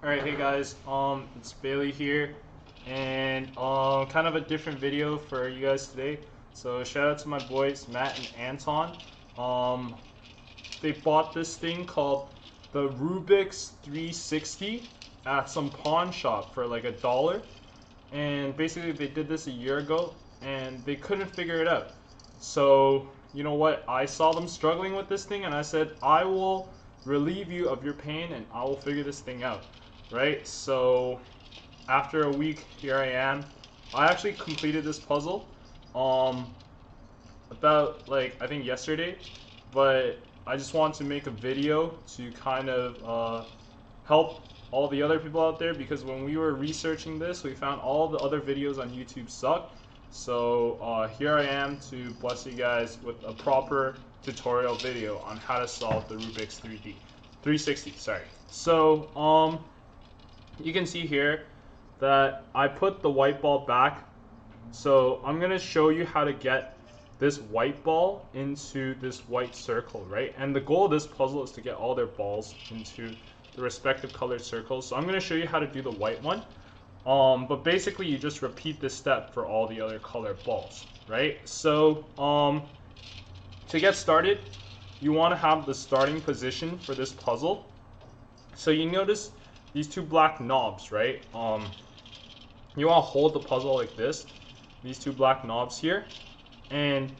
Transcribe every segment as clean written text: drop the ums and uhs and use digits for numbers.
Alright, hey guys, it's Bailey here, and kind of a different video for you guys today. So shout out to my boys Matt and Anton. They bought this thing called the Rubiks360 at some pawn shop for like $1, and basically they did this a year ago, and they couldn't figure it out. So you know what? I saw them struggling with this thing, and I said I will relieve you of your pain, and I will figure this thing out. Right, so after a week, here I am. I actually completed this puzzle about I think yesterday, but I just wanted to make a video to kind of help all the other people out there, because when we were researching this, we found all the other videos on YouTube suck. So here I am to bless you guys with a proper tutorial video on how to solve the Rubik's 360. Sorry. So you can see here that I put the white ball back. So I'm going to show you how to get this white ball into this white circle, right? And the goal of this puzzle is to get all their balls into the respective colored circles. So I'm going to show you how to do the white one. But basically you just repeat this step for all the other colored balls, right? So to get started, you want to have the starting position for this puzzle. So you notice these two black knobs, right? You want to hold the puzzle like this, these two black knobs here, and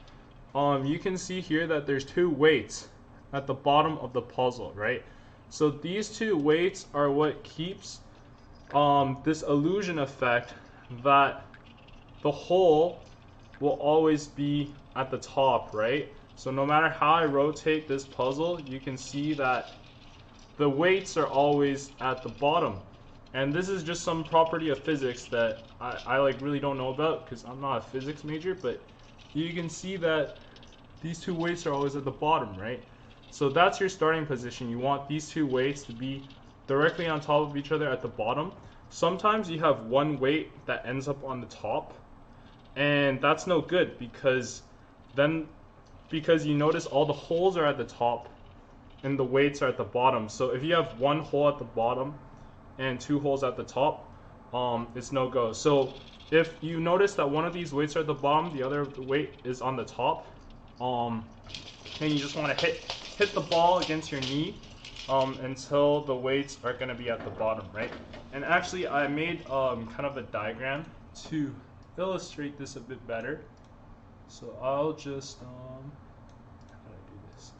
you can see here that there's two weights at the bottom of the puzzle, right? So these two weights are what keeps this illusion effect that the hole will always be at the top, right? So no matter how I rotate this puzzle, you can see that the weights are always at the bottom. And this is just some property of physics that I really don't know about, because I'm not a physics major, but you can see that these two weights are always at the bottom, right? So that's your starting position. You want these two weights to be directly on top of each other at the bottom. Sometimes you have one weight that ends up on the top, and that's no good, because you notice all the holes are at the top and the weights are at the bottom. So if you have one hole at the bottom and two holes at the top, it's no go. So if you notice that one of these weights are at the bottom, the other weight is on the top, and you just want to hit the ball against your knee until the weights are going to be at the bottom, right? And actually I made kind of a diagram to illustrate this a bit better. So I'll just how do I do this?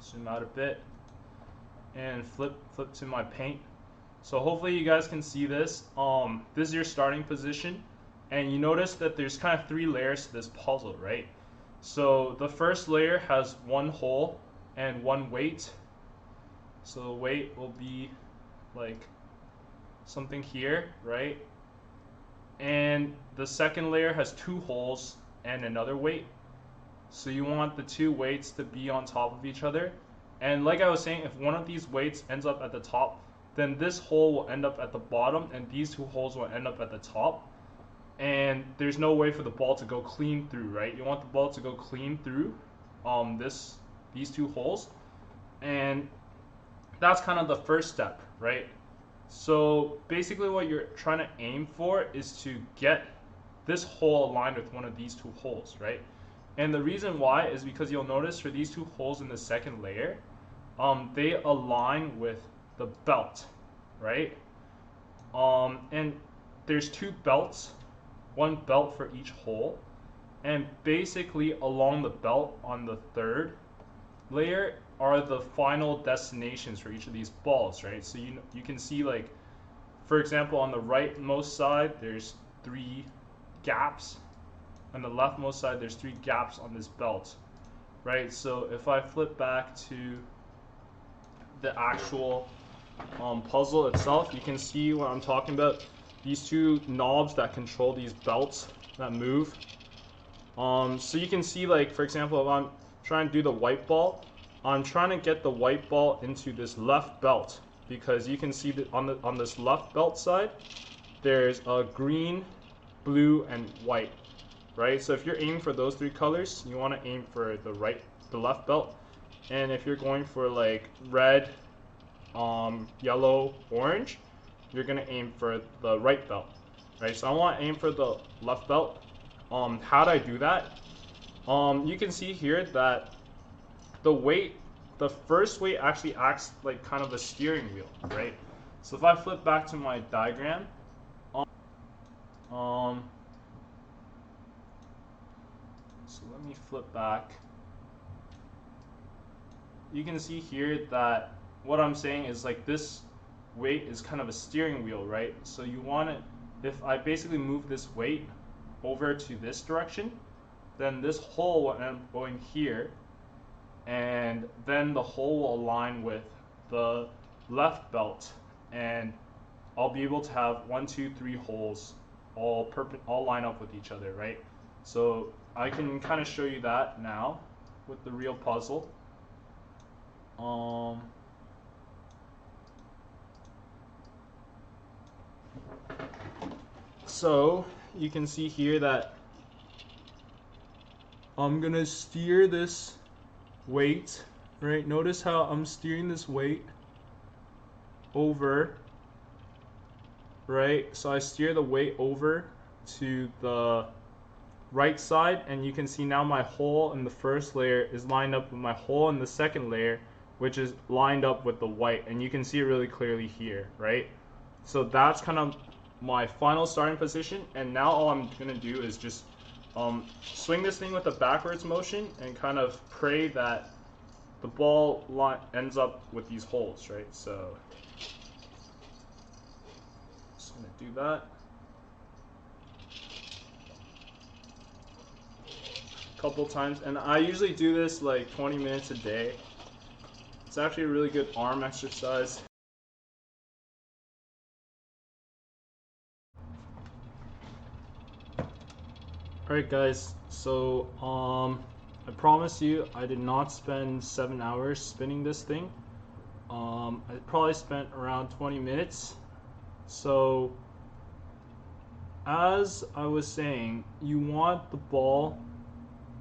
Zoom out a bit and flip to my paint. So hopefully you guys can see this. This is your starting position, and you notice that there's kind of 3 layers to this puzzle, right? So the first layer has one hole and one weight. So the weight will be like something here, right? And the second layer has 2 holes and another weight. So you want the 2 weights to be on top of each other. And like I was saying, if one of these weights ends up at the top, then this hole will end up at the bottom, and these 2 holes will end up at the top. And there's no way for the ball to go clean through, right? You want the ball to go clean through these 2 holes. And that's kind of the first step, right? So basically what you're trying to aim for is to get this hole aligned with one of these 2 holes, right? And the reason why is because you'll notice for these 2 holes in the second layer, they align with the belt, right? And there's 2 belts, one belt for each hole, and basically along the belt on the third layer are the final destinations for each of these balls, right? So you can see, like, for example, on the rightmost side there's 3 gaps. On the leftmost side there's 3 gaps on this belt, right? So if I flip back to the actual puzzle itself, you can see what I'm talking about. These 2 knobs that control these belts that move. So you can see, like, for example, if I'm trying to do the white ball, I'm trying to get the white ball into this left belt, because you can see that on this left belt side there's a green, blue, and white, right? So if you're aiming for those 3 colors, you want to aim for the left belt. and if you're going for like red, yellow, orange, you're gonna aim for the right belt, right? So I want to aim for the left belt. How do I do that? You can see here that the first weight actually acts like kind of a steering wheel, right? So if I flip back to my diagram, so let me flip back. You can see here that what I'm saying is like this weight is kind of a steering wheel, right? So you want it, if I basically move this weight over to this direction, then this hole will end up going here, and then the hole will align with the left belt, and I'll be able to have 1, 2, 3 holes all line up with each other, right? So I can kind of show you that now with the real puzzle. So you can see here that I'm gonna steer this weight, right? Notice how I'm steering this weight over, right? So I steer the weight over to the right side, and you can see now my hole in the first layer is lined up with my hole in the second layer, which is lined up with the white, and you can see it really clearly here, right? So that's kind of my final starting position, and now all I'm gonna do is just swing this thing with a backwards motion and kind of pray that the ball ends up with these holes, right? So just gonna do that a couple times, and I usually do this like 20 minutes a day. It's actually a really good arm exercise. Alright guys, so I promise you I did not spend 7 hours spinning this thing. I probably spent around 20 minutes. So as I was saying, you want the ball,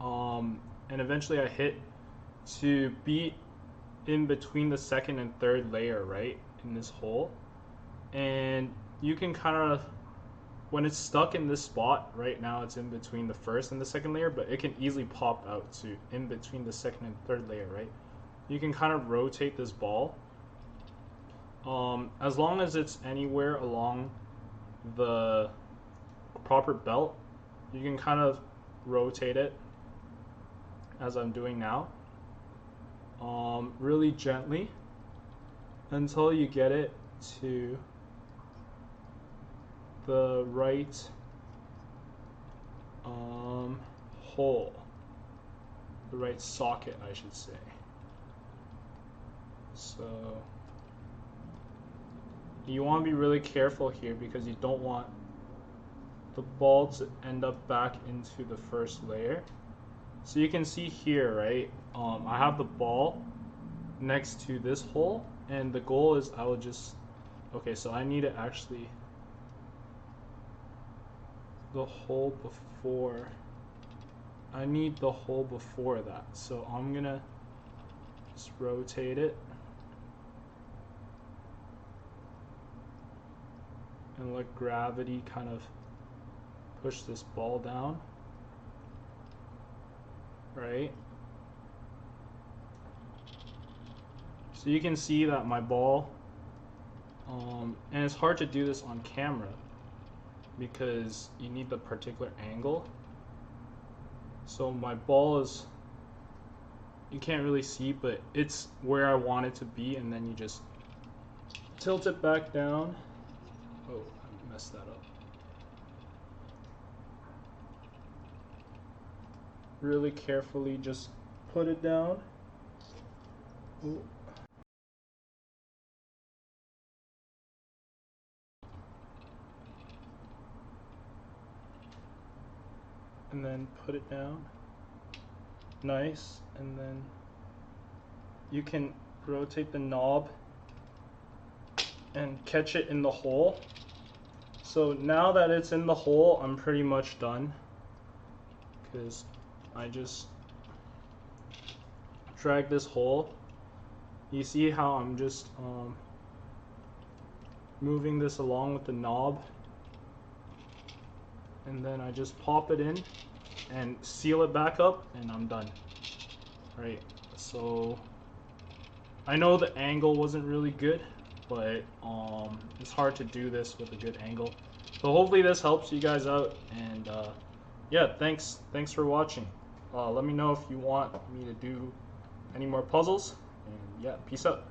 and eventually I hit, to be in between the second and third layer, right, in this hole. And you can kind of, when it's stuck in this spot, right now it's in between the first and the second layer, but it can easily pop out to in between the second and third layer, right? You can kind of rotate this ball. As long as it's anywhere along the proper belt, you can kind of rotate it as I'm doing now, really gently until you get it to the right hole, the right socket, I should say. So you want to be really careful here because you don't want the ball to end up back into the first layer. So you can see here, right, I have the ball next to this hole, and the goal is I will just, okay, so I need to actually, the hole before, I need the hole before that, so I'm gonna just rotate it and let gravity kind of push this ball down, right? So you can see that my ball, and it's hard to do this on camera because you need the particular angle. So my ball is, you can't really see, but it's where I want it to be, and then you just tilt it back down. Oh, I messed that up. Really carefully just put it down. Ooh. And then put it down. Nice. And then you can rotate the knob and catch it in the hole. So now that it's in the hole, I'm pretty much done, because I just drag this hole. You see how I'm just moving this along with the knob, and then I just pop it in and seal it back up, and I'm done. Right, so I know the angle wasn't really good, but it's hard to do this with a good angle. So hopefully this helps you guys out, and yeah, thanks for watching. Let me know if you want me to do any more puzzles, and yeah, peace out.